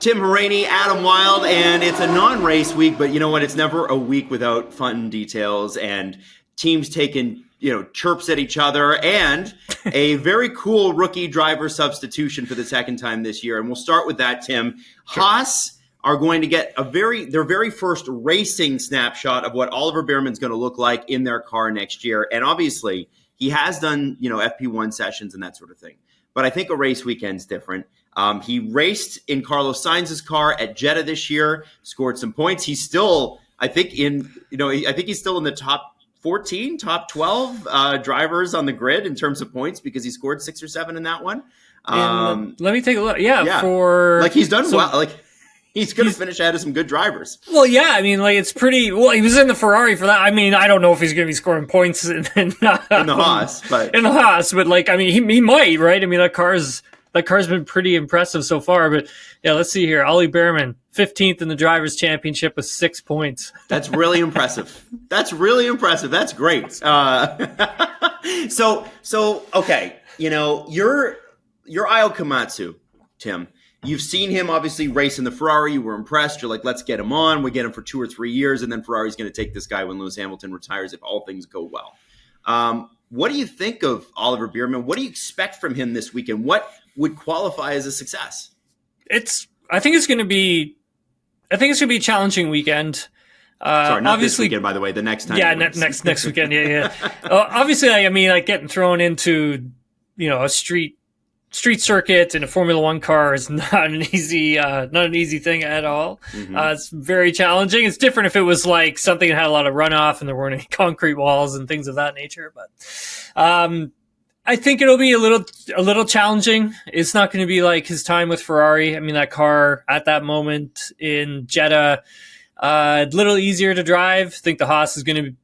Tim Haraney, Adam Wilde, and it's a non-race week, but you know what? It's never a week without fun details and teams taking, chirps at each other, and a very cool rookie driver substitution for the second time this year. And we'll start with that, Tim. Sure. Haas are going to get their very first racing snapshot of what Oliver Bearman's going to look like in their car next year. And obviously, he has done, FP1 sessions and that sort of thing. But I think a race weekend's different. He raced in Carlos Sainz's car at Jeddah this year, scored some points. He's still, I think he's still in the top 14, top 12 drivers on the grid in terms of points because he scored 6 or 7 in that one. Let me take a look. Yeah. He's done well. He's going to finish ahead of some good drivers. Well, yeah. It's pretty. Well, he was in the Ferrari for that. I don't know if he's going to be scoring points in the Haas, but he might, right? That car's been pretty impressive so far. But yeah, let's see here. Ollie Bearman, 15th in the Drivers' Championship with 6 points. That's really impressive. That's great. So okay. You're Io Komatsu, Tim. You've seen him obviously race in the Ferrari. You were impressed. You're like, let's get him on. We get him for 2 or 3 years, and then Ferrari's going to take this guy when Lewis Hamilton retires if all things go well. What do you think of Oliver Bearman? What do you expect from him this weekend? What would qualify as a success? I think it's going to be a challenging weekend. Not this weekend, by the way. The next time. Yeah, next weekend. Yeah. Obviously, getting thrown into a street circuit in a Formula One car is not an easy thing at all. Mm-hmm. It's very challenging. It's different if it was like something that had a lot of runoff and there weren't any concrete walls and things of that nature. But I think it'll be a little challenging. It's not going to be like his time with Ferrari. That car at that moment in Jeddah, a little easier to drive. I think the Haas is going to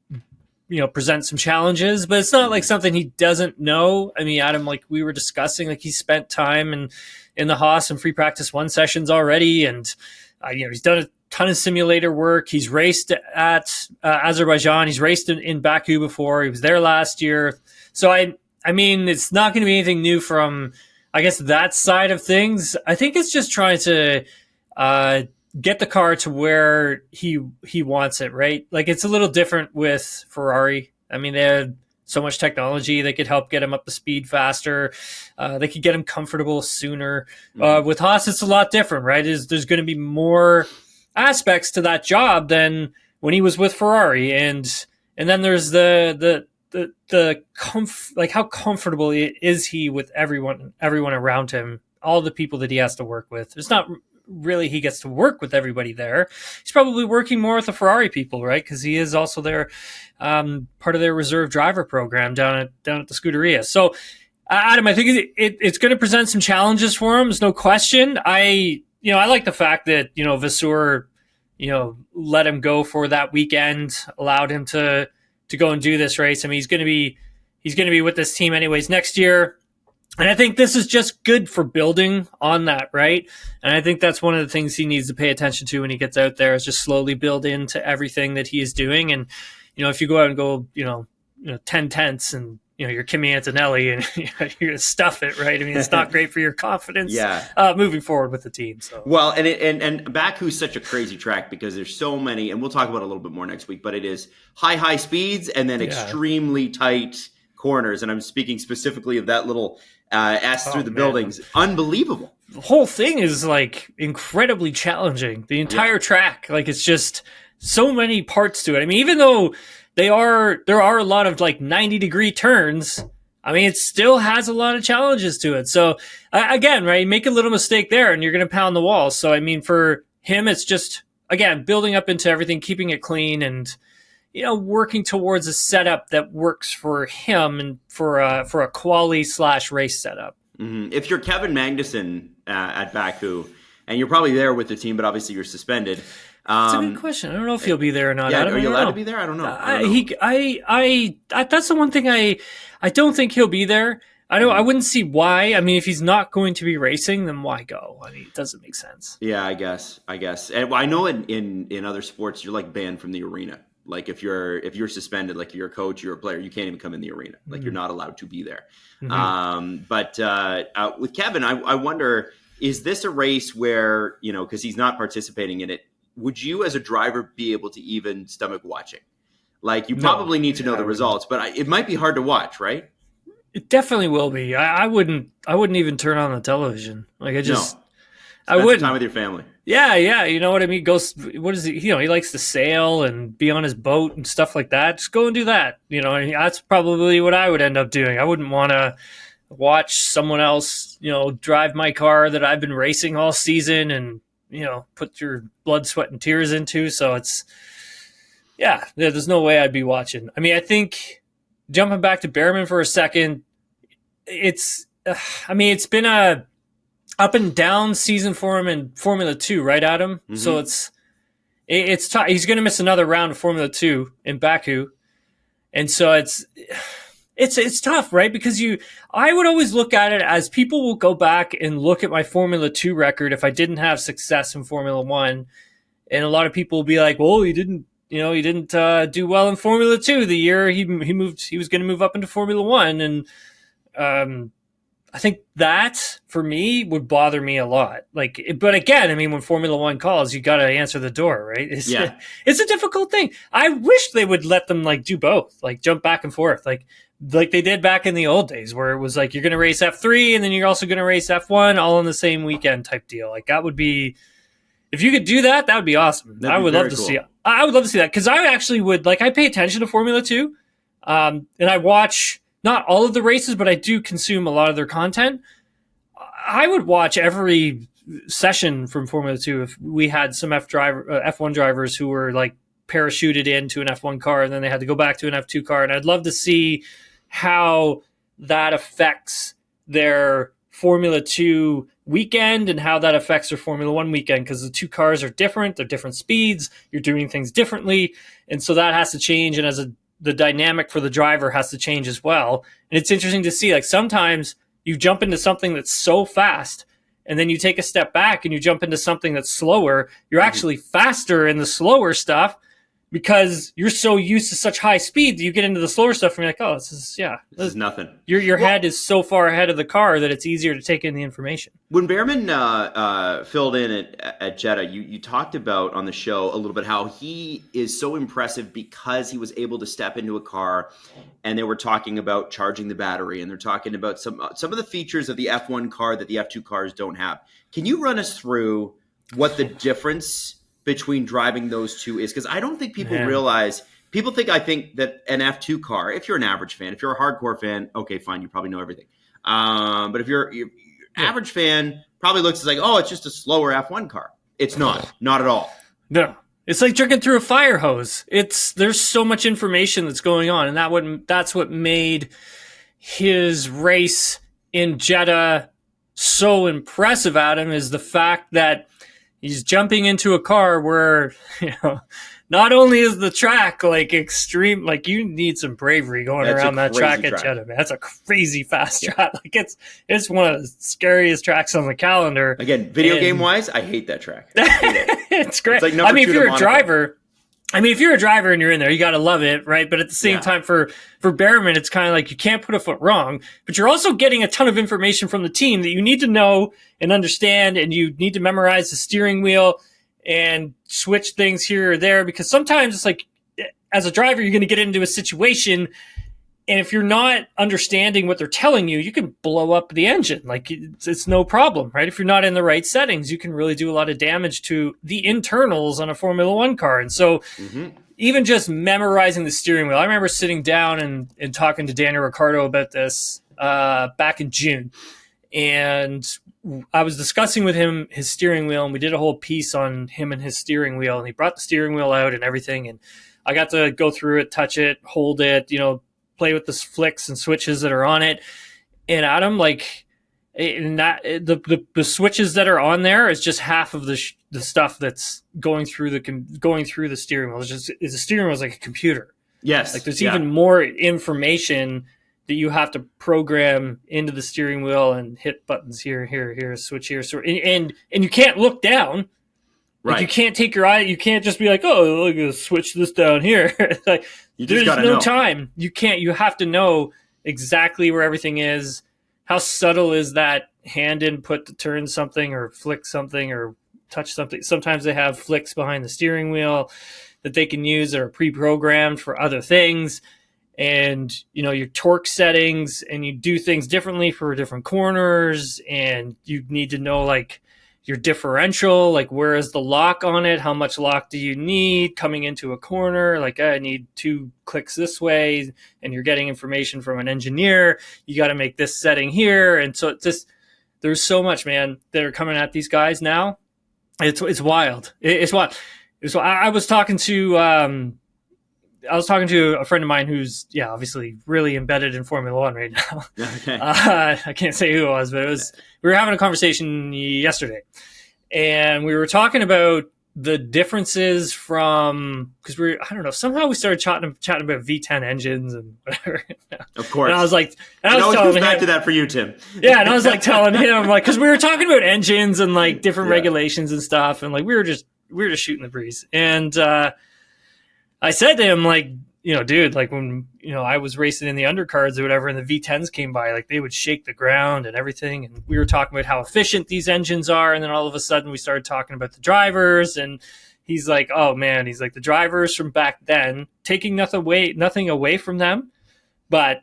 present some challenges, but it's not like something he doesn't know. Adam, like we were discussing, like he spent time in the Haas and free practice 1 sessions already. And, he's done a ton of simulator work. He's raced at Azerbaijan. He's raced in Baku before. He was there last year. So it's not going to be anything new from, I guess, that side of things. I think it's just trying to, get the car to where he wants it, right? Like it's a little different with Ferrari. They had so much technology. They could help get him up to speed faster. They could get him comfortable sooner. Mm-hmm. With Haas, it's a lot different, right? There's going to be more aspects to that job than when he was with Ferrari. And then there's how comfortable is he with everyone around him, all the people that he has to work with. There's not really he gets to work with everybody there. He's probably working more with the Ferrari people, right? Because he is also their part of their reserve driver program down at the Scuderia. So, Adam, I think it's going to present some challenges for him. There's no question. I like the fact that Vasseur, let him go for that weekend, allowed him to go and do this race. He's going to be with this team anyways next year. And I think this is just good for building on that, right? And I think that's one of the things he needs to pay attention to when he gets out there is just slowly build into everything that he is doing. And, if you go out and go, 10 tenths and, you're Kimi Antonelli and you're going to stuff it, right? It's not great for your confidence moving forward with the team. So. Well, and Baku's such a crazy track because there's so many, and we'll talk about it a little bit more next week, but it is high speeds and then extremely tight corners. And I'm speaking specifically of that little S through the buildings. Unbelievable. The whole thing is like incredibly challenging. The entire track, like it's just so many parts to it. Even though there are a lot of like 90-degree turns, it still has a lot of challenges to it. So again, right, you make a little mistake there and you're going to pound the walls. So for him, it's just, again, building up into everything, keeping it clean and, working towards a setup that works for him and for a quali/race setup. Mm-hmm. If you're Kevin Magnussen at Baku, and you're probably there with the team, but obviously you're suspended. That's a good question. I don't know if he'll be there or not. Yeah, are you allowed to be there? I don't know. That's the one thing I don't think he'll be there. I wouldn't see why. If he's not going to be racing, then why go? It doesn't make sense. Yeah, I guess. And I know in other sports you're like banned from the arena. Like if you're suspended, like you're a coach, you're a player, you can't even come in the arena. Like you're not allowed to be there. Mm-hmm. But with Kevin, I wonder is this a race where, because he's not participating in it, would you as a driver be able to even stomach watching? Like, you probably need to know the results, but it might be hard to watch, right? It definitely will be. I wouldn't even turn on the television. Like, I wouldn't. Time with your family. Yeah, you know what I mean? What is he? He likes to sail and be on his boat and stuff like that. Just go and do that. And that's probably what I would end up doing. I wouldn't want to watch someone else, drive my car that I've been racing all season and, put your blood, sweat, and tears into. So there's no way I'd be watching. I mean, I think jumping back to Bearman for a second, it's been a up and down season for him in Formula 2, right, Adam? Mm-hmm. So it's tough. He's going to miss another round of Formula 2 in Baku. And so it's tough, right? Because I would always look at it as people will go back and look at my Formula 2 record if I didn't have success in Formula 1. And a lot of people will be like, well, he didn't do well in Formula 2 the year he was going to move up into Formula 1. And I think that for me would bother me a lot. Like, but again, I mean, when Formula 1 calls, you got to answer the door, right? It's a difficult thing. I wish they would let them do both, jump back and forth, like they did back in the old days, where it was like you're going to race F3 and then you're also going to race F1 all in the same weekend type deal. Like, that would be, if you could do that, that would be awesome. I would love to see it. I would love to see that, because I actually would, I pay attention to Formula 2, and I watch not all of the races, but I do consume a lot of their content. I would watch every session from Formula 2 if we had some F1 drivers who were parachuted into an F1 car and then they had to go back to an F2 car. And I'd love to see how that affects their Formula 2 weekend and how that affects their Formula 1 weekend, because the two cars are different. They're different speeds. You're doing things differently. And so that has to change. And the dynamic for the driver has to change as well. And it's interesting to see, sometimes you jump into something that's so fast and then you take a step back and you jump into something that's slower. You're actually faster in the slower stuff because you're so used to such high speed that you get into the slower stuff and you're like, oh, this is nothing. Your head is so far ahead of the car that it's easier to take in the information. When Bearman filled in at Jeddah, you talked about on the show a little bit how he is so impressive because he was able to step into a car, and they were talking about charging the battery, and they're talking about some of the features of the F1 car that the F2 cars don't have. Can you run us through what the difference between driving those two is? Because I don't think people realize. People think that an F2 car, if you're an average fan, if you're a hardcore fan, okay, fine, you probably know everything. But if you're average fan, probably looks like, oh, it's just a slower F1 car. It's not at all. No, it's like drinking through a fire hose. There's so much information that's going on, and that's what made his race in Jeddah so impressive, Adam, is the fact that he's jumping into a car where, not only is the track extreme, you need some bravery going around that track at Jeddah, man. That's a crazy fast track. It's one of the scariest tracks on the calendar. Again, video game wise, I hate that track. It's great. It's if you're a driver, if you're a driver and you're in there, you got to love it, right? But at the same time, for Bearman, it's kind of you can't put a foot wrong, but you're also getting a ton of information from the team that you need to know and understand, and you need to memorize the steering wheel and switch things here or there, because sometimes it's as a driver, you're going to get into a situation, and if you're not understanding what they're telling you, you can blow up the engine. It's no problem, right? If you're not in the right settings, you can really do a lot of damage to the internals on a Formula 1 car. And so even just memorizing the steering wheel, I remember sitting down and talking to Daniel Ricciardo about this back in June. And I was discussing with him his steering wheel, and we did a whole piece on him and his steering wheel, and he brought the steering wheel out and everything. And I got to go through it, touch it, hold it, play with the flicks and switches that are on it. And Adam, the switches that are on there is just half of the stuff that's going through the steering wheel. The steering wheel is like a computer. Yes. There's even more information that you have to program into the steering wheel and hit buttons here, switch here. So, and you can't look down. Right. You can't take your eye. You can't just be like, oh, look, switch this down here. There's no time. You can't. You have to know exactly where everything is. How subtle is that hand input to turn something or flick something or touch something. Sometimes they have flicks behind the steering wheel that they can use that are pre-programmed for other things. And, your torque settings, and you do things differently for different corners, and you need to know like your differential, like where is the lock on it? How much lock do you need coming into a corner? Like I need 2 clicks this way, and you're getting information from an engineer. You got to make this setting here. And so it's just, there's so much, man, that are coming at these guys now. It's wild. It's wild. I was talking to a friend of mine who's obviously really embedded in Formula One right now. Okay. I can't say who it was, but we were having a conversation yesterday, and we were talking about the differences because somehow we started chatting about V10 engines and whatever. Of course. And I was like, it always comes back to that for you, Tim. Yeah, and I was like telling him, like, because we were talking about engines and like different regulations and stuff, and like we were just shooting the breeze. And I said to him, like, dude, like when, I was racing in the undercards or whatever, and the V10s came by, like they would shake the ground and everything. And we were talking about how efficient these engines are. And then all of a sudden we started talking about the drivers, and he's like, oh man, he's like, the drivers from back then, taking nothing away from them, but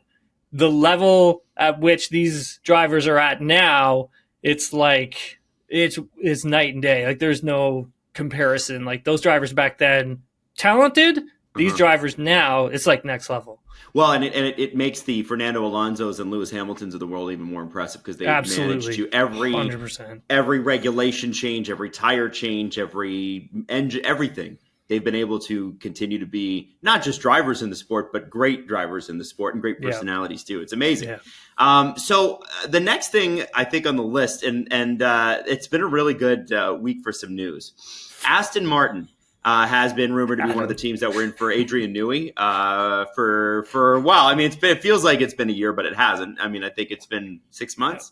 the level at which these drivers are at now, it's like, it's night and day. Like there's no comparison. Like those drivers back then, talented. These drivers now, it's like next level. Well, and it makes the Fernando Alonsos and Lewis Hamiltons of the world even more impressive, because they managed to every regulation change, every tire change, every engine, everything. They've been able to continue to be not just drivers in the sport, but great drivers in the sport and great personalities too. It's amazing. Yeah. So the next thing I think on the list, and it's been a really good week for some news. Aston Martin has been rumored to be one of the teams that were in for Adrian Newey for a while. I mean, it feels like it's been a year, but it hasn't. I mean, I think it's been 6 months.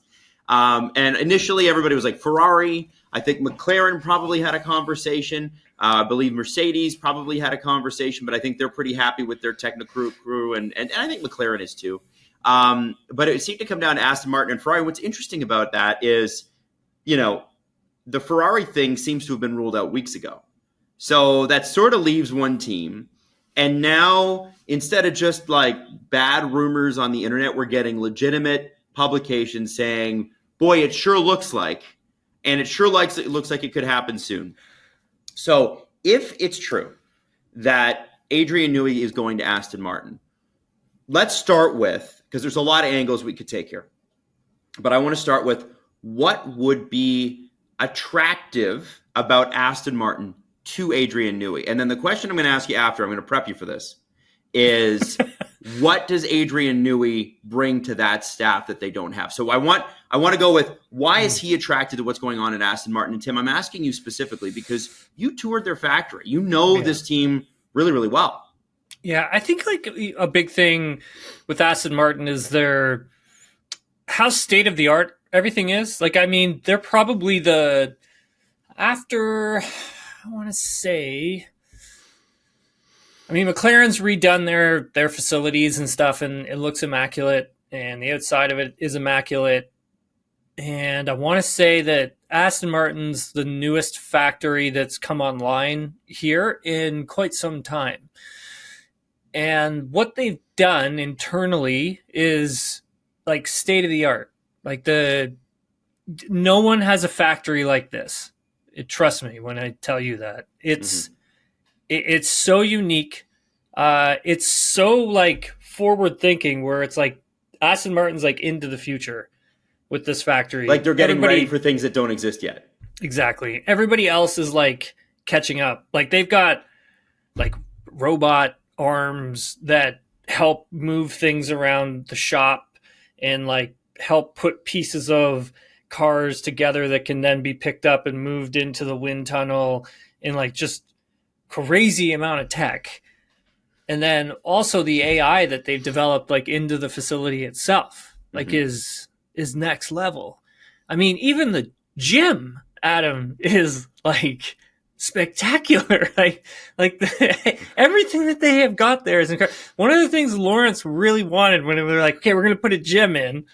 And initially, everybody was like Ferrari. I think McLaren probably had a conversation. I believe Mercedes probably had a conversation, but I think they're pretty happy with their technical crew, and I think McLaren is too. But it seemed to come down to Aston Martin and Ferrari. What's interesting about that is, the Ferrari thing seems to have been ruled out weeks ago. So that sort of leaves one team. And now, instead of just like bad rumors on the internet, we're getting legitimate publications saying, boy, it sure looks like, and it looks like it could happen soon. So if it's true that Adrian Newey is going to Aston Martin, let's start with, because there's a lot of angles we could take here, but I want to start with what would be attractive about Aston Martin to Adrian Newey. And then the question I'm going to ask you after, I'm going to prep you for this, is what does Adrian Newey bring to that staff that they don't have? So I want to go with, why is he attracted to what's going on at Aston Martin? And Tim, I'm asking you specifically because you toured their factory. You know this team really, really well. Yeah, I think like a big thing with Aston Martin is how state of the art everything is. Like, I mean, they're probably McLaren's redone their facilities and stuff, and it looks immaculate, and the outside of it is immaculate. And I want to say that Aston Martin's the newest factory that's come online here in quite some time. And what they've done internally is like state of the art. Like no one has a factory like this. Trust me when I tell you that. It's so unique. It's so like forward thinking, where it's like Aston Martin's like into the future with this factory. Like they're getting ready for things that don't exist yet. Exactly. Everybody else is like catching up. Like they've got like robot arms that help move things around the shop and like help put pieces of cars together that can then be picked up and moved into the wind tunnel, and like just crazy amount of tech. And then also the AI that they've developed like into the facility itself, like is next level. I mean, even the gym, Adam, is like spectacular. Everything that they have got there is incredible. One of the things Lawrence really wanted when we were like, okay, we're going to put a gym in,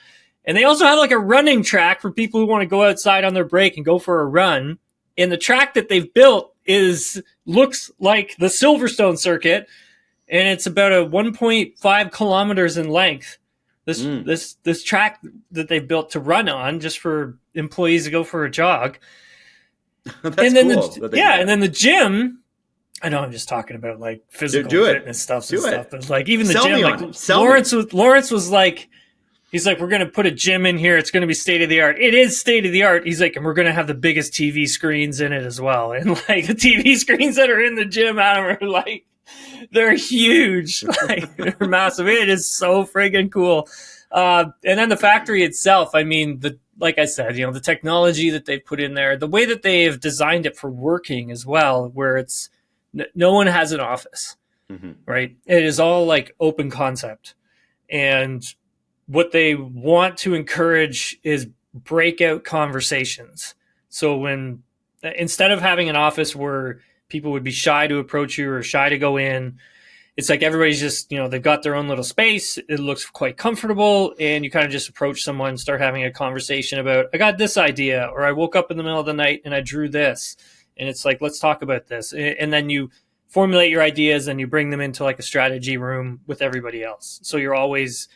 And they also have like a running track for people who want to go outside on their break and go for a run. And the track that they've built looks like the Silverstone circuit, and it's about a 1.5 kilometers in length. This track that they've built to run on just for employees to go for a jog. That's and then cool. and then the gym. I know I'm just talking about like physical fitness stuff and stuff, but like even the gym, like Lawrence was like, he's like, we're going to put a gym in here. It's going to be state of the art. It is state of the art. He's like, and we're going to have the biggest TV screens in it as well. And like the TV screens that are in the gym, Adam, are like, they're huge. Like they're massive. It is so friggin' cool. And then the factory itself, I mean, like I said, you know, the technology that they've put in there, the way that they have designed it for working as well, where it's, no one has an office, right? It is all like open concept. And what they want to encourage is breakout conversations. So when, instead of having an office where people would be shy to approach you or shy to go in, it's like everybody's just, you know, they've got their own little space. It looks quite comfortable. And you kind of just approach someone, start having a conversation about, I got this idea, or I woke up in the middle of the night and I drew this. And it's like, let's talk about this. And then you formulate your ideas and you bring them into like a strategy room with everybody else. So you're always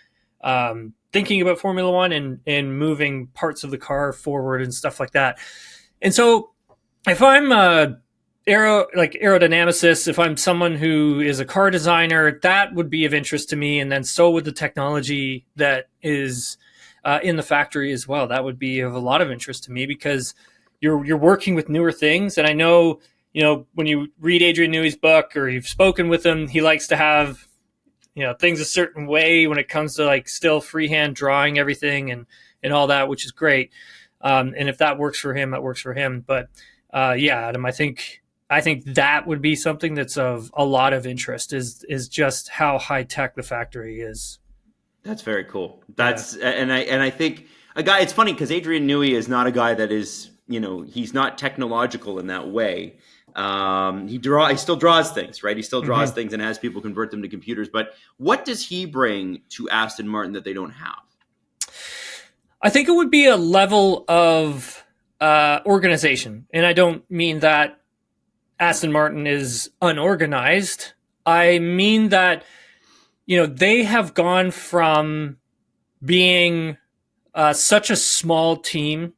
thinking about Formula One and moving parts of the car forward and stuff like that. And so if I'm aerodynamicist, if I'm someone who is a car designer, that would be of interest to me. And then so would the technology that is in the factory as well. That would be of a lot of interest to me because you're working with newer things. And I know, you know, when you read Adrian Newey's book or you've spoken with him, he likes to have, you know, things a certain way when it comes to like still freehand drawing everything and all that, which is great. And if that works for him, that works for him. But yeah, Adam, I think that would be something that's of a lot of interest is just how high tech the factory is. That's very cool. And I think a guy, it's funny because Adrian Newey is not a guy that is, you know, he's not technological in that way. He still draws things, right? He still draws things and has people convert them to computers. But what does he bring to Aston Martin that they don't have? I think it would be a level of organization. And I don't mean that Aston Martin is unorganized. I mean that, you know, they have gone from being such a small team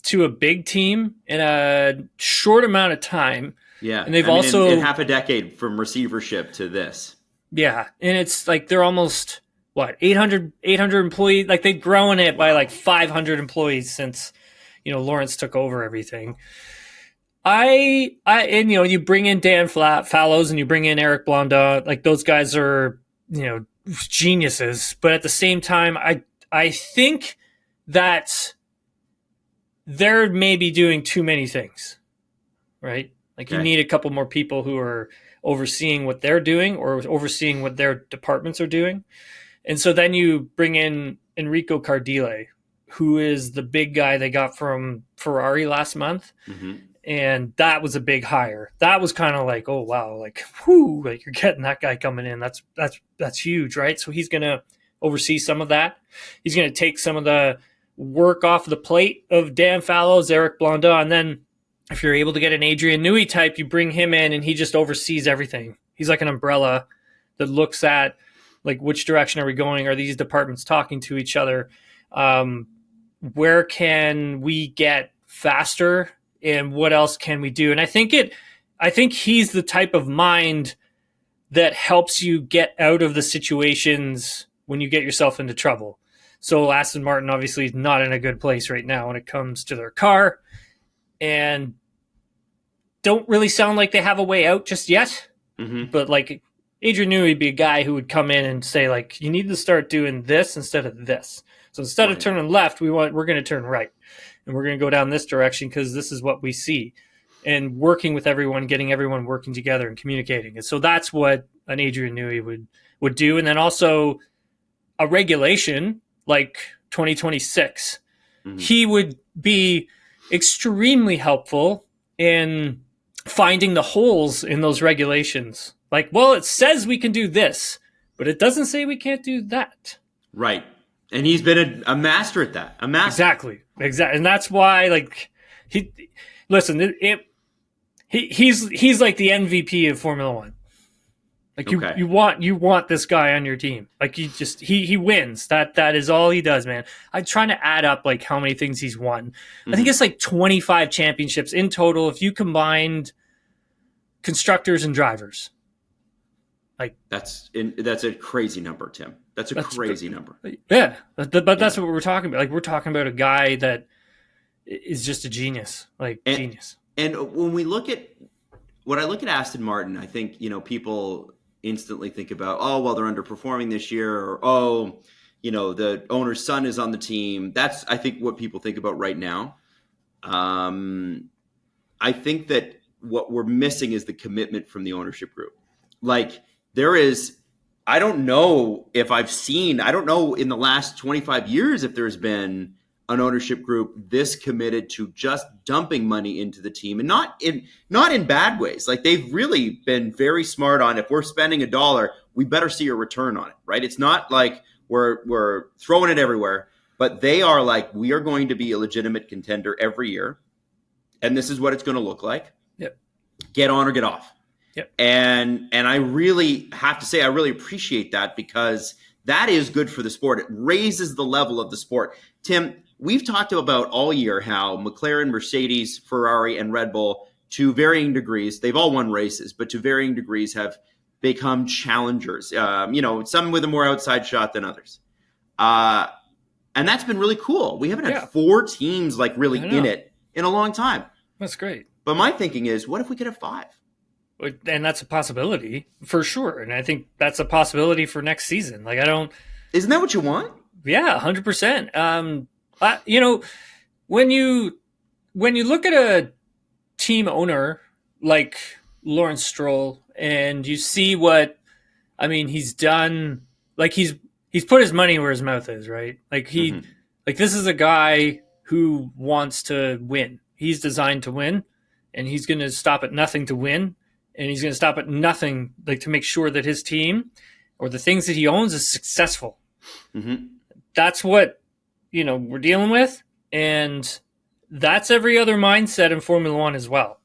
to a big team in a short amount of time. Yeah. And they've in half a decade from receivership to this. Yeah. And it's like, they're almost 800 employees. Like they've grown it by like 500 employees since, you know, Lawrence took over everything. And you know, you bring in Dan Fallows and you bring in Eric Blondin, like those guys are, you know, geniuses. But at the same time, I think that they're maybe doing too many things, right? Like you need a couple more people who are overseeing what they're doing or overseeing what their departments are doing. And so then you bring in Enrico Cardile, who is the big guy they got from Ferrari last month. And that was a big hire. That was kind of like, oh, wow, like, whoo, like you're getting that guy coming in. That's huge, right? So he's going to oversee some of that. He's going to take some of the work off the plate of Dan Fallows, Eric Blondin. And then if you're able to get an Adrian Newey type, you bring him in and he just oversees everything. He's like an umbrella that looks at like, which direction are we going? Are these departments talking to each other? Where can we get faster? And what else can we do? And I think he's the type of mind that helps you get out of the situations when you get yourself into trouble. So Aston Martin obviously is not in a good place right now when it comes to their car and don't really sound like they have a way out just yet. But like Adrian Newey would be a guy who would come in and say like, you need to start doing this instead of this. So instead of turning left, we're going to turn right. And we're going to go down this direction because this is what we see. And working with everyone, getting everyone working together and communicating. And so that's what an Adrian Newey would do. And then also a regulation like 2026. He would be extremely helpful in finding the holes in those regulations. Like, well, it says we can do this, but it doesn't say we can't do that. Right. And he's been a master at that. A master. Exactly. And that's why, like, he's like the MVP of Formula One. Like you want this guy on your team. Like he wins. That is all he does, man. I'm trying to add up like how many things he's won. Mm-hmm. I think it's like 25 championships in total if you combined constructors and drivers. Like that's a crazy number, Tim. That's a crazy number. Yeah, but that's what we're talking about. Like we're talking about a guy that is just a genius. Genius. And when I look at Aston Martin, I think, people instantly think about, oh, well, they're underperforming this year, or, oh, the owner's son is on the team. That's, I think, what people think about right now. I think that what we're missing is the commitment from the ownership group. Like, I don't know in the last 25 years if there's been an ownership group this committed to just dumping money into the team, and not in bad ways. Like, they've really been very smart on, if we're spending $1, we better see a return on it, right? It's not like we're throwing it everywhere, but they are like, we are going to be a legitimate contender every year, and this is what it's going to look like. Yep. Get on or get off. Yep. And I really have to say, I really appreciate that, because that is good for the sport. It raises the level of the sport. Tim, we've talked about all year how McLaren, Mercedes, Ferrari, and Red Bull, to varying degrees, they've all won races, but to varying degrees have become challengers. Some with a more outside shot than others. And that's been really cool. We haven't had 4 teams like really in it in a long time. That's great. But my thinking is, what if we could have 5? And that's a possibility for sure. And I think that's a possibility for next season. Like, Isn't that what you want? Yeah, 100%. When you look at a team owner like Lawrence Stroll, and you see he's done, like he's put his money where his mouth is, right? Like this is a guy who wants to win. He's designed to win, and he's going to stop at nothing to win. And he's going to stop at nothing, like, to make sure that his team or the things that he owns is successful. Mm-hmm. That's what, we're dealing with. And that's every other mindset in Formula One as well.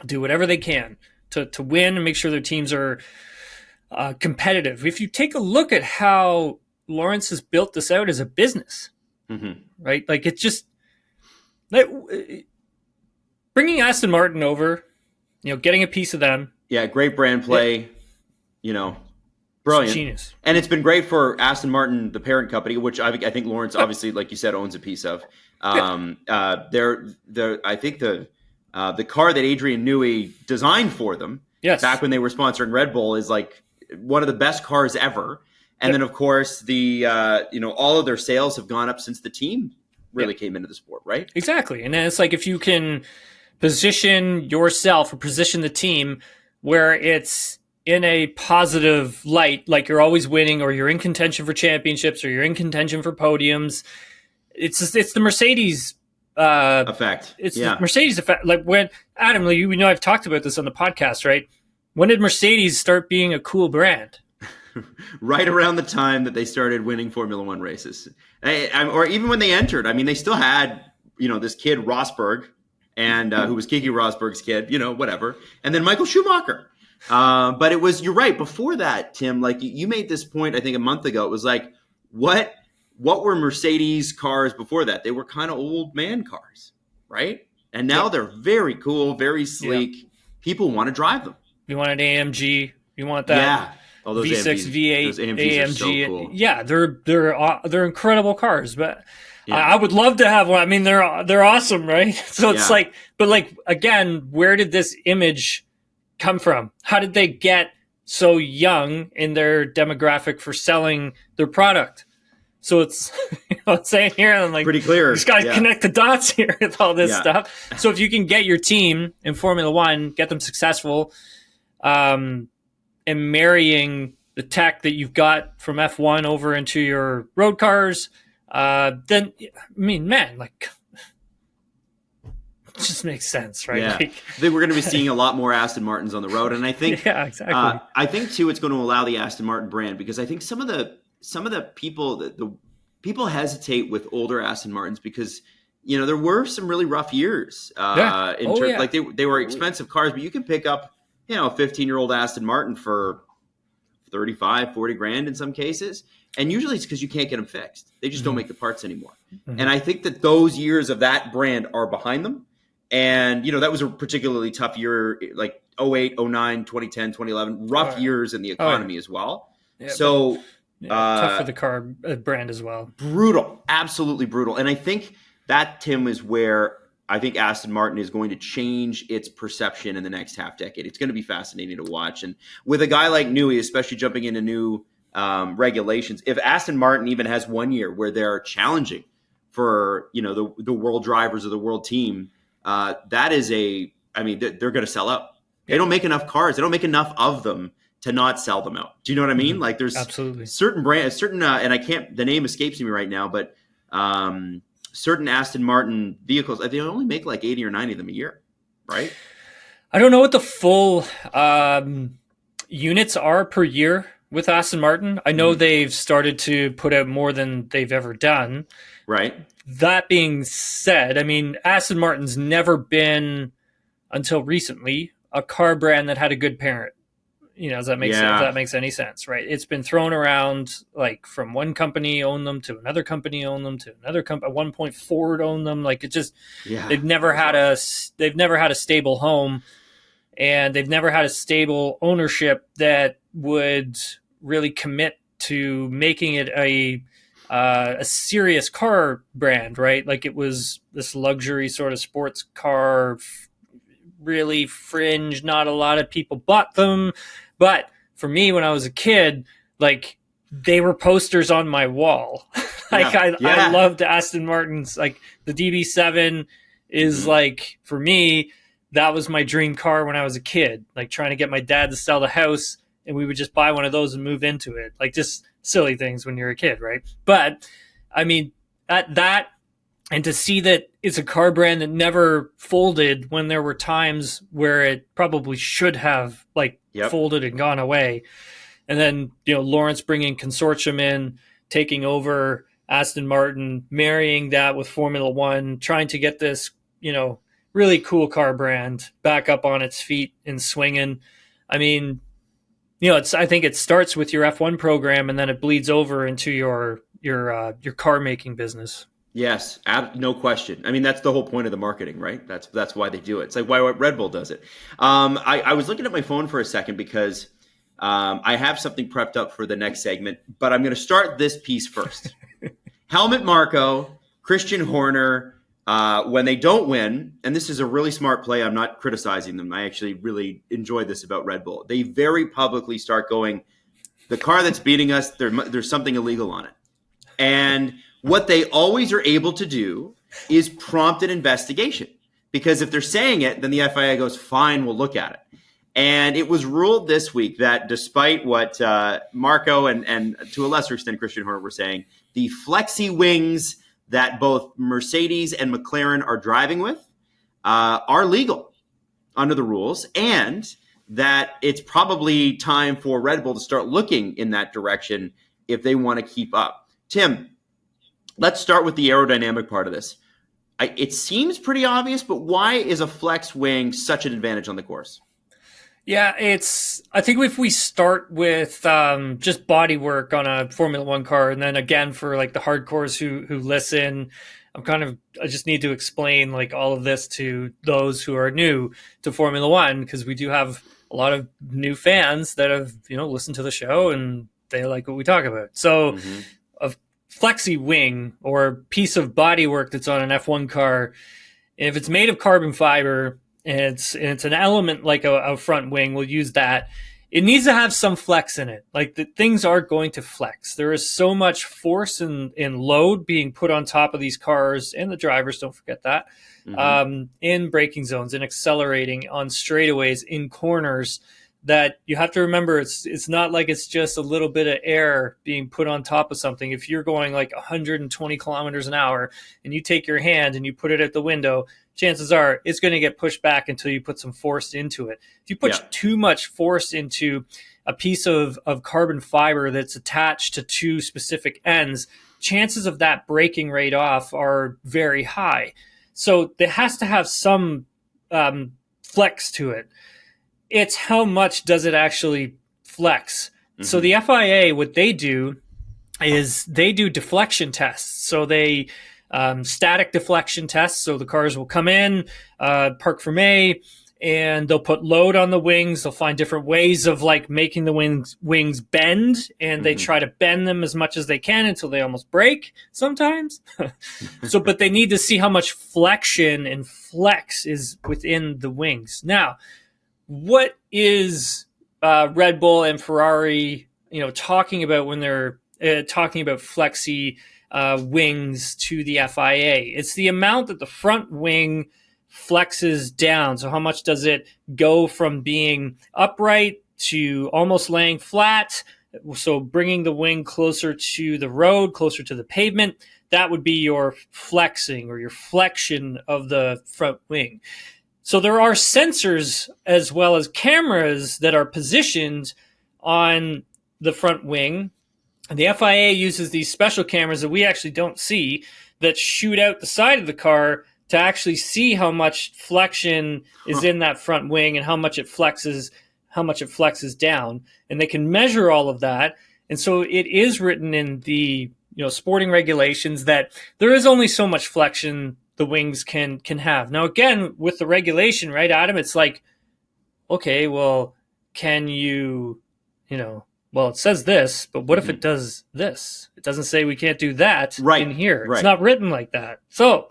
Do whatever they can to win and make sure their teams are competitive. If you take a look at how Lawrence has built this out as a business, right? Like, it's just bringing Aston Martin over, getting a piece of them. Yeah, great brand play, brilliant. Genius. And it's been great for Aston Martin, the parent company, which I think Lawrence obviously, like you said, owns a piece of. I think the car that Adrian Newey designed for them, back when they were sponsoring Red Bull, is like one of the best cars ever. And then, of course, all of their sales have gone up since the team really came into the sport, right? Exactly. And then it's like, if you can position yourself or position the team where it's in a positive light, like you're always winning, or you're in contention for championships, or you're in contention for podiums. It's the Mercedes effect. It's the Mercedes effect. Like, when Adam, I've talked about this on the podcast, right? When did Mercedes start being a cool brand? Right around the time that they started winning Formula One races, or even when they entered. I mean, they still had this kid Rosberg, and who was Keke Rosberg's kid, whatever. And then Michael Schumacher. But you're right. Before that, Tim, like you made this point, I think a month ago, it was like, what were Mercedes cars before that? They were kind of old man cars, right? And now they're very cool, very sleek. Yeah. People want to drive them. You want an AMG. You want that. Yeah. Oh, those V6, AMGs, V8, those AMGs AMG. are so cool. Yeah, they're incredible cars, but I would love to have one. I mean, they're awesome, right? So it's like, but like, again, where did this image come from? How did they get so young in their demographic for selling their product? So it's, I'm saying here, I'm like, pretty clear. Just got to connect the dots here with all this stuff. So if you can get your team in Formula One, get them successful, and marrying the tech that you've got from F1 over into your road cars, then, I mean, man, like, it just makes sense, right? Yeah. Like, I think we're going to be seeing a lot more Aston Martins on the road, and I think, exactly. I think too, it's going to allow the Aston Martin brand, because I think some of the people, people hesitate with older Aston Martins because, there were some really rough years. Like they were expensive cars, but you can pick up, a 15-year-old Aston Martin for 35, 40 grand in some cases. And usually it's because you can't get them fixed. They just don't make the parts anymore. And I think that those years of that brand are behind them. And, that was a particularly tough year, like 08, 09, 2010, 2011, rough years in the economy as well. Yeah, so tough for the car brand as well. Brutal, absolutely brutal. And I think that, Tim, is where I think Aston Martin is going to change its perception in the next half decade. It's going to be fascinating to watch. And with a guy like Newey, especially jumping into new regulations, if Aston Martin even has 1 year where they're challenging for, the world drivers of the world team, that is they're going to sell out. They don't make enough cars. They don't make enough of them to not sell them out. Do you know what I mean? Like there's absolutely certain brands, and I can't, the name escapes me right now, but certain Aston Martin vehicles, they only make like 80 or 90 of them a year, right? I don't know what the full units are per year with Aston Martin. I know they've started to put out more than they've ever done. Right. That being said, Aston Martin's never been, until recently, a car brand that had a good parent. Does that make sense? If that makes any sense, right? It's been thrown around, like from one company owned them to another company owned them to another company. At one point, Ford owned them. Like it just, they've never had a stable home, and they've never had a stable ownership that would really commit to making it a serious car brand, right? Like it was this luxury sort of sports car, really fringe. Not a lot of people bought them. But for me, when I was a kid, like they were posters on my wall. I loved Aston Martin's. Like the DB7 is like, for me, that was my dream car when I was a kid. Like trying to get my dad to sell the house, and we would just buy one of those and move into it. Like just silly things when you're a kid, right? But that and to see that it's a car brand that never folded when there were times where it probably should have folded and gone away. And then, Lawrence bringing Consortium in, taking over Aston Martin, marrying that with Formula One, trying to get this, really cool car brand back up on its feet and swinging. I think it starts with your F1 program and then it bleeds over into your car making business. Yes, no question. That's the whole point of the marketing, right? That's why they do it. It's like why Red Bull does it. I was looking at my phone for a second because I have something prepped up for the next segment, but I'm going to start this piece first. Helmut Marko, Christian Horner, when they don't win, and this is a really smart play, I'm not criticizing them. I actually really enjoy this about Red Bull. They very publicly start going, the car that's beating us, there's something illegal on it. And what they always are able to do is prompt an investigation. Because if they're saying it, then the FIA goes, fine, we'll look at it. And it was ruled this week that despite what Marko and to a lesser extent Christian Horner were saying, the Flexi-wings that both Mercedes and McLaren are driving with are legal under the rules, and that it's probably time for Red Bull to start looking in that direction if they want to keep up. Tim, let's start with the aerodynamic part of this. It seems pretty obvious, but why is a flex wing such an advantage on the course? Yeah, I think if we start with just body work on a Formula One car, and then again for like the hardcores who listen, I just need to explain like all of this to those who are new to Formula One, because we do have a lot of new fans that have, listened to the show and they like what we talk about. So a Flexi-wing or piece of body work that's on an F1 car, if it's made of carbon fiber, and it's an element like a front wing, we'll use that. It needs to have some flex in it. Like things are going to flex. There is so much force and load being put on top of these cars, and the drivers, don't forget that, in braking zones, in accelerating, on straightaways, in corners, that you have to remember it's not like it's just a little bit of air being put on top of something. If you're going like 120 kilometers an hour and you take your hand and you put it at the window, chances are it's going to get pushed back until you put some force into it. If you put too much force into a piece of carbon fiber that's attached to two specific ends, chances of that breaking right off are very high. So there has to have some flex to it. It's how much does it actually flex? Mm-hmm. So the FIA, what they do is they do deflection tests. So they static deflection tests. So the cars will come in, park from A, and they'll put load on the wings. They'll find different ways of like making the wings bend, and they try to bend them as much as they can until they almost break sometimes. But they need to see how much flexion and flex is within the wings. Now, what is Red Bull and Ferrari, talking about when they're talking about flexi wings to the FIA? It's the amount that the front wing flexes down. So how much does it go from being upright to almost laying flat? So bringing the wing closer to the road, closer to the pavement, that would be your flexing or your flexion of the front wing. So there are sensors as well as cameras that are positioned on the front wing. And the FIA uses these special cameras that we actually don't see that shoot out the side of the car to actually see how much flexion is in that front wing and how much it flexes down. And they can measure all of that. And so it is written in the sporting regulations that there is only so much flexion the wings can have. Now, again, with the regulation, right, Adam, it's like, okay, well, can you, well, it says this, but what if it does this? It doesn't say we can't do that in here. Right. It's not written like that. So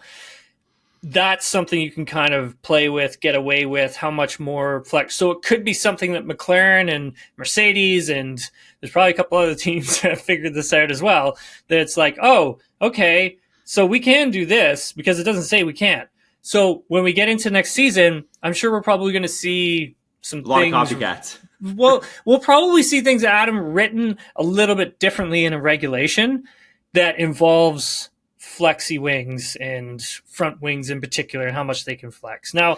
that's something you can kind of play with, get away with, how much more flex. So it could be something that McLaren and Mercedes, and there's probably a couple other teams that have figured this out as well, that it's like, oh, okay, so we can do this because it doesn't say we can't. So when we get into next season, I'm sure we're probably going to see some things. A lot of copycats. Well, we'll probably see things, Adam, written a little bit differently in a regulation that involves flexi wings and front wings in particular, and how much they can flex. Now,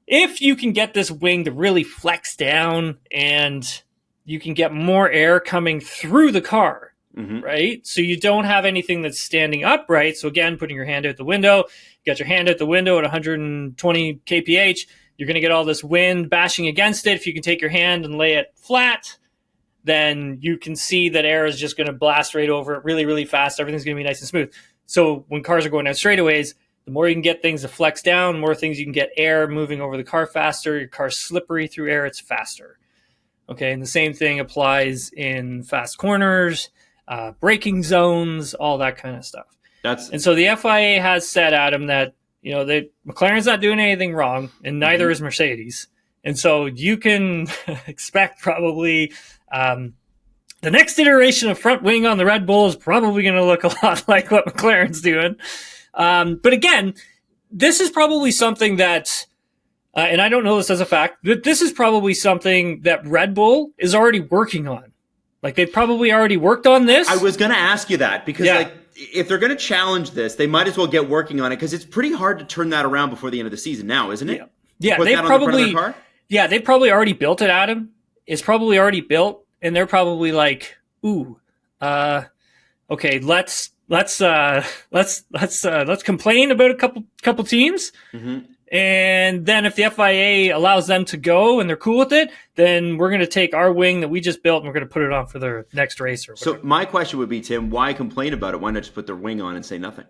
if you can get this wing to really flex down and you can get more air coming through the car, right? So you don't have anything that's standing upright. So again, putting your hand out the window, you got your hand out the window at 120 kph, you're going to get all this wind bashing against it. If you can take your hand and lay it flat, then you can see that air is just going to blast right over it really, really fast. Everything's going to be nice and smooth. So when cars are going down straightaways, the more you can get things to flex down, the more things you can get air moving over the car faster. Your car's slippery through air, it's faster. Okay, and the same thing applies in fast corners, braking zones, all that kind of stuff. And so the FIA has said, Adam, that McLaren's not doing anything wrong, and neither is Mercedes. And so you can expect probably the next iteration of front wing on the Red Bull is probably going to look a lot like what McLaren's doing. But again, this is probably something that, and I don't know this as a fact, but this is probably something that Red Bull is already working on. Like they've probably already worked on this. I was going to ask you that because if they're going to challenge this, they might as well get working on it because it's pretty hard to turn that around before the end of the season now, isn't it? Yeah, they probably already built it, Adam. It's probably already built, and they're probably like, "Ooh, okay, let's complain about a couple teams." And then if the FIA allows them to go and they're cool with it, then we're going to take our wing that we just built and we're going to put it on for their next race. Or whatever. So my question would be, Tim, why complain about it? Why not just put their wing on and say nothing?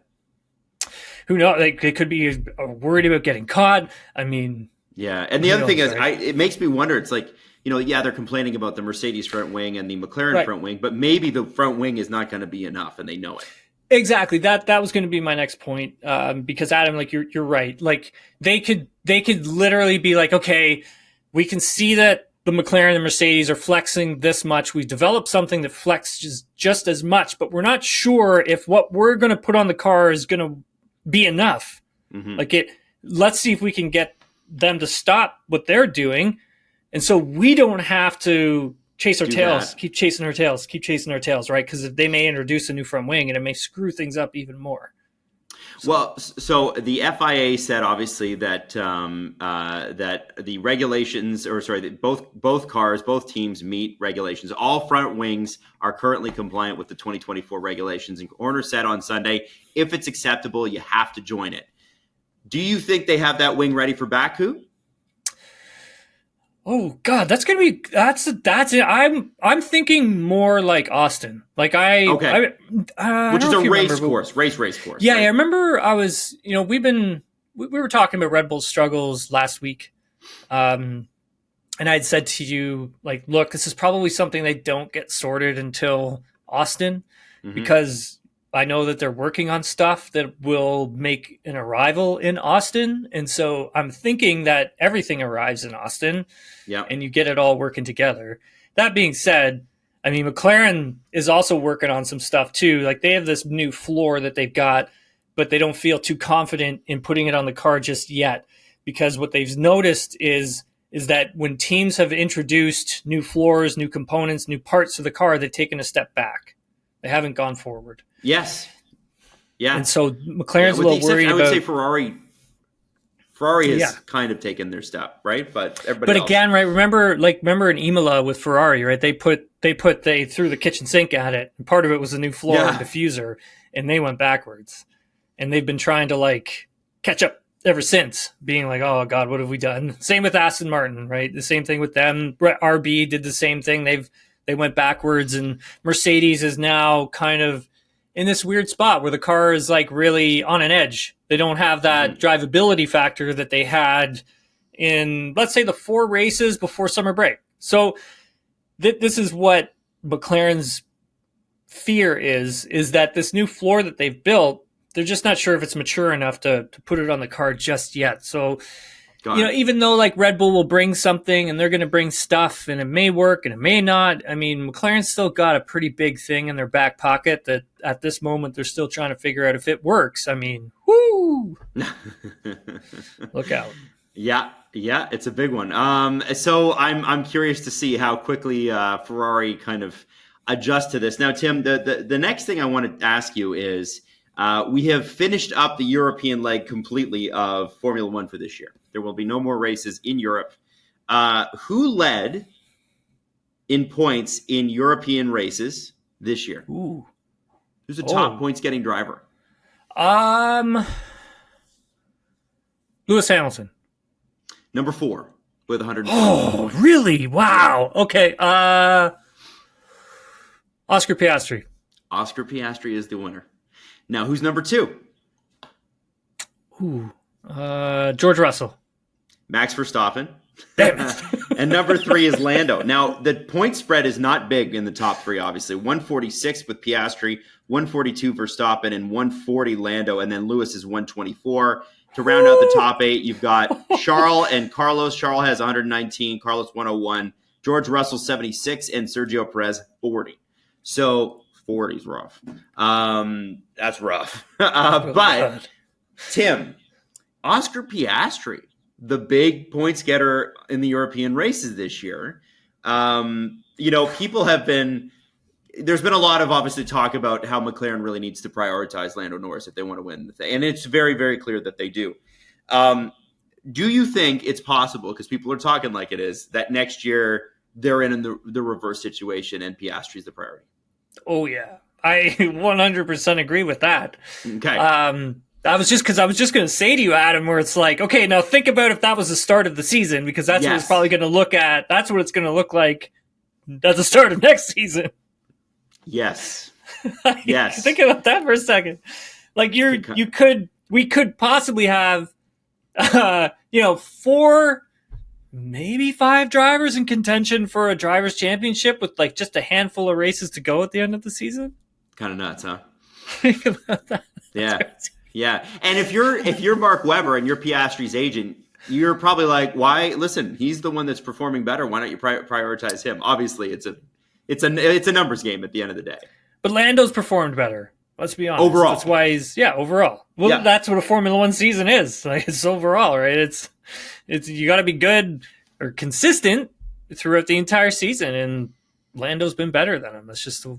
Who knows? They could be worried about getting caught. I mean, yeah. And the other thing is, it makes me wonder. It's like, they're complaining about the Mercedes front wing and the McLaren front wing, but maybe the front wing is not going to be enough, and they know it. Exactly. That was going to be my next point. Because Adam, like you're right. Like they could literally be like, okay, we can see that the McLaren and Mercedes are flexing this much. We've developed something that flexes just as much, but we're not sure if what we're going to put on the car is going to be enough. Let's see if we can get them to stop what they're doing. And so we don't have to chase our tails, keep chasing our tails, right? Because they may introduce a new front wing and it may screw things up even more. Well, so the FIA said obviously that that the regulations, or sorry, that both cars, both teams meet regulations. All front wings are currently compliant with the 2024 regulations. And Horner said on Sunday, if it's acceptable, you have to join it. Do you think they have that wing ready for Baku? Oh God, that's it. I'm thinking more like Austin. Like Okay. Which is a race course. Yeah, right? I remember we were talking about Red Bull's struggles last week. And I'd said to you, like, look, this is probably something they don't get sorted until Austin, because I know that they're working on stuff that will make an arrival in Austin. And so I'm thinking that everything arrives in Austin, and you get it all working together. That being said, I mean, McLaren is also working on some stuff too. Like, they have this new floor that they've got, but they don't feel too confident in putting it on the car just yet, because what they've noticed is that when teams have introduced new floors, new components, new parts of the car, they've taken a step back. They haven't gone forward. Yes. Yeah. And so McLaren's a little worried about... I would say Ferrari has kind of taken their step, right? But everybody else. Again, right? Remember in Imola with Ferrari, right? They threw the kitchen sink at it, and part of it was a new floor and diffuser, and they went backwards. And they've been trying to like catch up ever since, being like, oh God, what have we done? Same with Aston Martin, right? The same thing with them. RB did the same thing. They went backwards, and Mercedes is now kind of in this weird spot where the car is like really on an edge. They don't have that drivability factor that they had in, let's say, the 4 races before summer break. So this is what McLaren's fear is that this new floor that they've built, they're just not sure if it's mature enough to put it on the car just yet. So, even though like Red Bull will bring something and they're going to bring stuff and it may work and it may not, I mean, McLaren's still got a pretty big thing in their back pocket that at this moment they're still trying to figure out if it works. I mean, whoo! Look out. Yeah, it's a big one. So I'm curious to see how quickly Ferrari kind of adjust to this. Now, Tim, the next thing I want to ask you is, we have finished up the European leg completely of Formula One for this year. There will be no more races in Europe. Who led in points in European races this year? Ooh. Who's the top points-getting driver? Lewis Hamilton. Number 4 with 100. Oh, really? Wow. Okay. Oscar Piastri. Oscar Piastri is the winner. Now, who's number 2? Ooh. George Russell. Max Verstappen. Damn it. And number 3 is Lando. Now, the point spread is not big in the top 3, obviously. 146 with Piastri, 142 Verstappen, and 140 Lando. And then Lewis is 124. To round out the top 8, you've got Charles and Carlos. Charles has 119, Carlos 101, George Russell 76, and Sergio Perez 40. So 40 is rough. That's rough. But Tim, Oscar Piastri, the big points getter in the European races this year. People have been, there's been a lot of obviously talk about how McLaren really needs to prioritize Lando Norris if they want to win the thing. And it's very, very clear that they do. Do you think it's possible, because people are talking like it is, that next year they're in the reverse situation and Piastri is the priority? Oh, yeah. I 100% agree with that. Okay. I was just going to say to you, Adam, where it's like, okay, now think about if that was the start of the season, because that's what it's probably going to look at. That's what it's going to look like at the start of next season. Yes. Yes. Think about that for a second. Like we could possibly have, 4, maybe 5 drivers in contention for a drivers' championship with like just a handful of races to go at the end of the season. Kind of nuts, huh? Think about that. Yeah. And if you're Mark Webber and you're Piastri's agent, you're probably like, why? Listen, he's the one that's performing better. Why don't you prioritize him? Obviously, it's a numbers game at the end of the day. But Lando's performed better. Let's be honest. Overall. That's why he's overall. Well, that's what a Formula One season is. Like, it's overall, right? It's you got to be good or consistent throughout the entire season, and Lando's been better than him. That's just the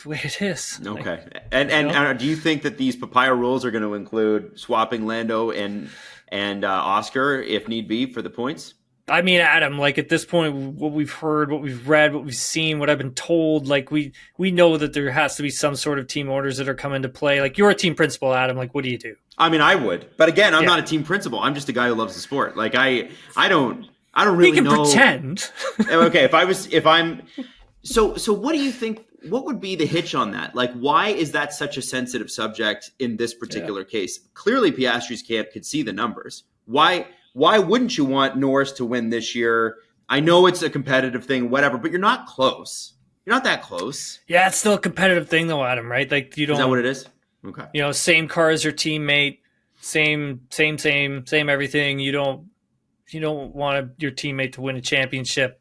way it is. Okay. And do you think that these papaya rules are going to include swapping Lando and Oscar if need be for the points? I mean, Adam, like at this point, what we've heard, what we've read, what we've seen, what I've been told, like we know that there has to be some sort of team orders that are coming to play. Like you're a team principal, Adam. Like, what do you do? I mean, I would, but again, I'm not a team principal. I'm just a guy who loves the sport. Like I don't really know. You can pretend. Okay, so what do you think? What would be the hitch on that? Like, why is that such a sensitive subject in this particular case? Clearly, Piastri's camp could see the numbers. Why wouldn't you want Norris to win this year? I know it's a competitive thing, whatever, but you're not close. You're not that close. Yeah, it's still a competitive thing, though, Adam. Right? Like you don't. Is that what it is? Okay. You know, same car as your teammate, same everything. You don't want your teammate to win a championship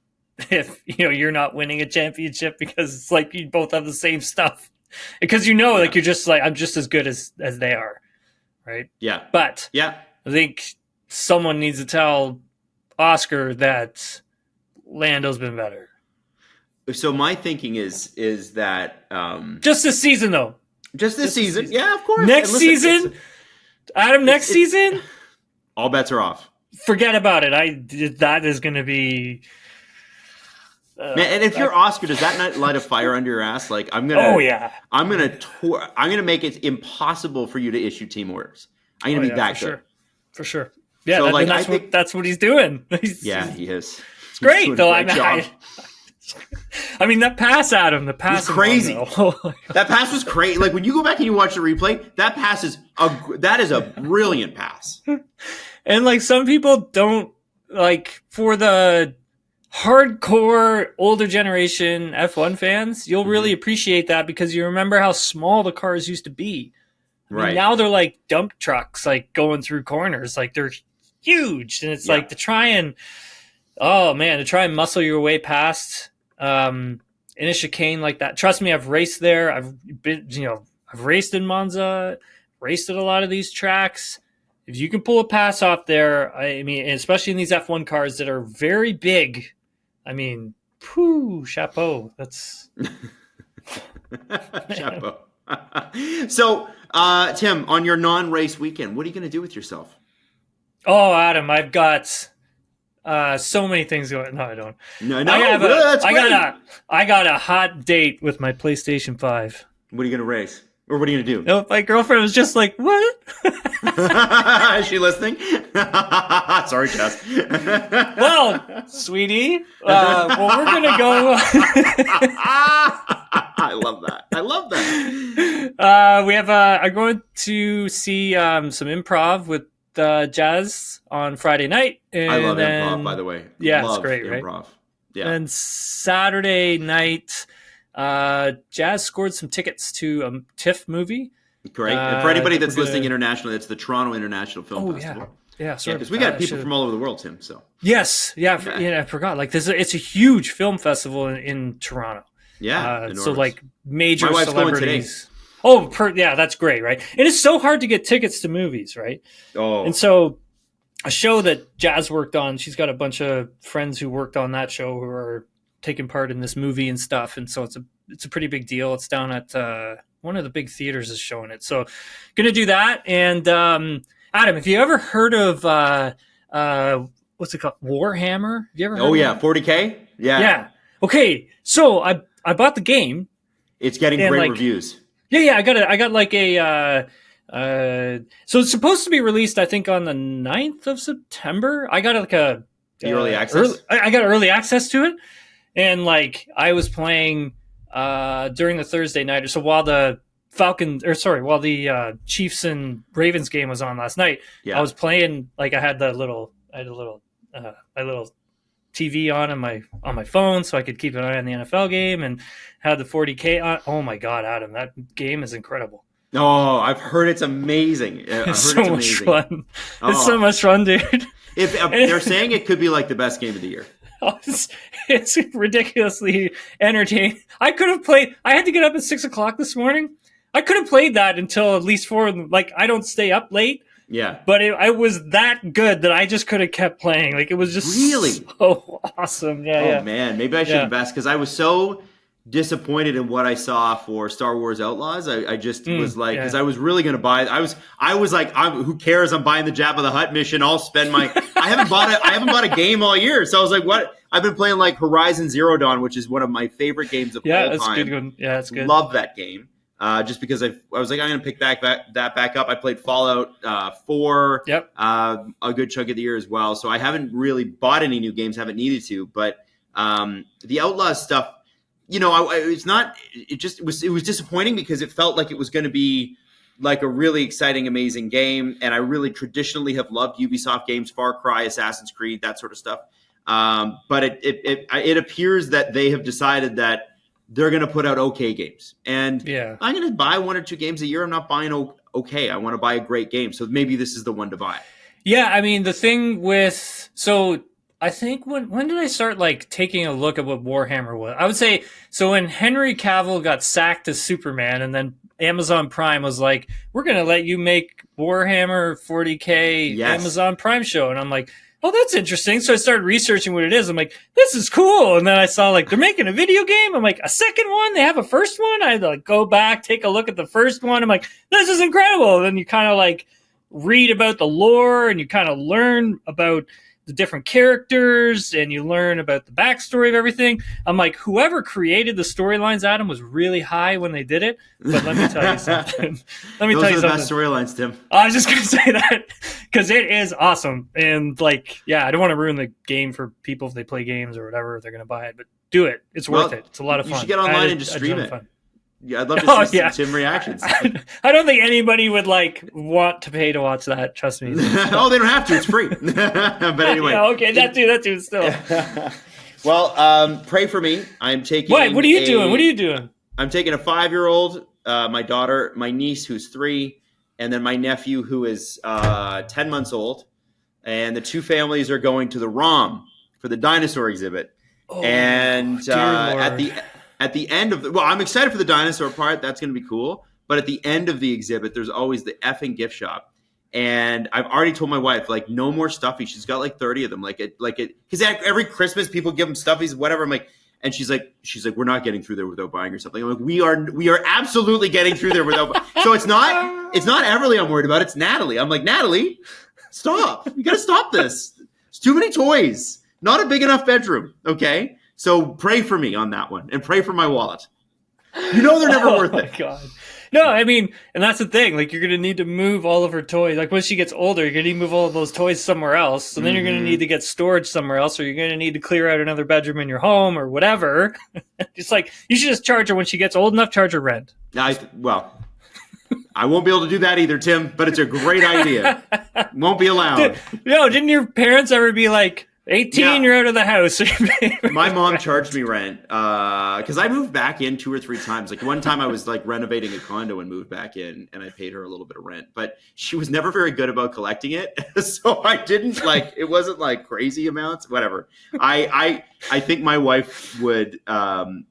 if you're not winning a championship because it's like you both have the same stuff. Because like you're just like I'm just as good as they are, right? Yeah. But I think someone needs to tell Oscar that Lando's been better. So my thinking is that just this season though. Just this season. Yeah, of course. Next season, Adam. Next season, all bets are off. Forget about it. That is going to be. Man, and if you're Oscar, does that not light a fire under your ass? Like I'm gonna. Oh yeah. I'm gonna make it impossible for you to issue team orders. I'm gonna be that good. For sure. Yeah, so that's what he's doing. He is. It's great though. I mean, that pass, Adam. The pass was crazy. That pass was crazy. Like when you go back and you watch the replay, that is a brilliant pass. And like some people don't like for the hardcore older generation F1 fans, you'll really appreciate that because you remember how small the cars used to be. I mean, now they're like dump trucks, like going through corners, like they're huge, and it's like to try and muscle your way past in a chicane like that. Trust me, I've raced there. I've been, I've raced in Monza, raced at a lot of these tracks. If you can pull a pass off there, I mean, especially in these F1 cars that are very big, I mean, chapeau. That's chapeau. So, Tim, on your non-race weekend, what are you going to do with yourself? Oh, Adam, I've got so many things going. No, I don't. No, I got a hot date with my PlayStation 5. What are you going to race? Or what are you going to do? No, my girlfriend was just like, what? Is she listening? Sorry, Jess. Well, sweetie, we're going to go. I love that. I'm going to see some improv with Jazz on Friday night. And I love improv, by the way. Yeah, love it's great, improv. Right? Yeah. And Saturday night, Jazz scored some tickets to a TIFF movie. Great. And for anybody that's listening internationally, it's the Toronto International Film Festival. Yeah, because we got people from all over the world, Tim. So yes, I forgot. Like it's a huge film festival in Toronto. Yeah, so like major My wife's celebrities. Going today. That's great, right? And it's so hard to get tickets to movies, right? Oh, and so a show that Jazz worked on, she's got a bunch of friends who worked on that show who are taking part in this movie and stuff, and so it's a pretty big deal. It's down at one of the big theaters is showing it, so gonna do that. And Adam, have you ever heard of what's it called, Warhammer? Have you ever heard of yeah, 40K. Yeah. Okay, so I bought the game. It's getting great reviews. Yeah, I got like a so it's supposed to be released, I think, on the 9th of September. I got like a early access. I got early access to it, and like I was playing during the Thursday night. So while the Chiefs and Ravens game was on last night, I was playing. Like I had a little my little TV on my phone, so I could keep an eye on the NFL game, and had the 40K on. Oh my God, Adam, that game is incredible. Oh, I've heard it's amazing. It's so much fun. Oh. It's so much fun, dude. They're saying it could be like the best game of the year. It's ridiculously entertaining. I had to get up at 6:00 this morning. I could have played that until at least 4. Like I don't stay up late. Yeah. But I was that good that I just could have kept playing. Like it was just really so awesome. Yeah. Man, maybe I should invest because I was so disappointed in what I saw for Star Wars Outlaws. I just was like, because yeah. I was really going to buy. I was like, who cares? I'm buying the Jabba the Hutt mission. I'll spend my. I haven't bought a game all year, so I was like, what? I've been playing like Horizon Zero Dawn, which is one of my favorite games of all that's time. good. Yeah, it's good. Love that game. Just because I was like, I'm going to pick that back up. I played Fallout 4 a good chunk of the year as well. So I haven't really bought any new games, haven't needed to. But the Outlaws stuff, you know, it was disappointing because it felt like it was going to be like a really exciting, amazing game. And I really traditionally have loved Ubisoft games, Far Cry, Assassin's Creed, that sort of stuff. But it appears that they have decided that they're going to put out okay games. And I'm going to buy 1 or 2 games a year. I'm not buying okay. I want to buy a great game. So maybe this is the one to buy. Yeah, I mean, the thing with... So I think when did I start like taking a look at what Warhammer was? I would say, so when Henry Cavill got sacked as Superman and then Amazon Prime was like, we're going to let you make Warhammer 40K Amazon Prime show. And I'm like, oh, that's interesting. So I started researching what it is. I'm like, this is cool. And then I saw like they're making a video game. I'm like, a second one? They have a first one? I had to like go back, take a look at the first one. I'm like, this is incredible. And then you kind of like read about the lore and you kind of learn about the different characters and you learn about the backstory of everything. I'm like, whoever created the storylines, Adam, was really high when they did it. But let me tell you something. Those are the best storylines, Tim. I was just going to say that because it is awesome. And like, I don't want to ruin the game for people if they play games or whatever, if they're going to buy it, but do it. It's worth it. It's a lot of fun. You should get online and just stream it. Yeah, I'd love to see some Tim reactions. I don't think anybody would like want to pay to watch that. Trust me. Oh, they don't have to. It's free. But anyway. Okay, that too. Still. Well, pray for me. I'm taking. What are you doing? What are you doing? I'm taking a 5-year-old, my daughter, my niece who's 3, and then my nephew who is 10 months old, and the 2 families are going to the ROM for the dinosaur exhibit. Oh, and at the end of I'm excited for the dinosaur part. That's going to be cool. But at the end of the exhibit, there's always the effing gift shop. And I've already told my wife, like, no more stuffies. She's got like 30 of them. Because every Christmas people give them stuffies, whatever. I'm like, and she's like, we're not getting through there without buying or something. I'm like, we are absolutely getting through there without. So it's not Everly I'm worried about. It's Natalie. I'm like, Natalie, stop. You got to stop this. It's too many toys. Not a big enough bedroom. Okay. So pray for me on that one and pray for my wallet. You know they're never worth it. God. No, I mean, and that's the thing. Like, you're going to need to move all of her toys. Like, when she gets older, you're going to need to move all of those toys somewhere else. So then you're going to need to get storage somewhere else, or you're going to need to clear out another bedroom in your home or whatever. Just like, you should just charge her when she gets old enough, charge her rent. I won't be able to do that either, Tim, but it's a great idea. Won't be allowed. Didn't your parents ever be like, 18, you're out of the house. My mom charged me rent because I moved back in 2 or 3 times. Like one time I was like renovating a condo and moved back in and I paid her a little bit of rent, but she was never very good about collecting it. So I didn't it wasn't like crazy amounts, whatever. I think my wife would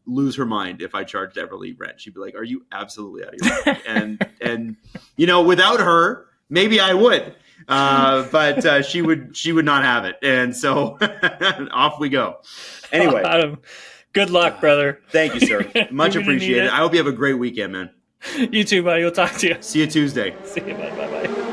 lose her mind if I charged Everly rent. She'd be like, are you absolutely out of your mind? And without her, maybe I would. But she would not have it, and so off we go. Anyway, Adam, good luck, brother. Thank you, sir. Much appreciated. I hope you have a great weekend, man. You too, buddy. We'll talk to you. See you Tuesday. See you, bye.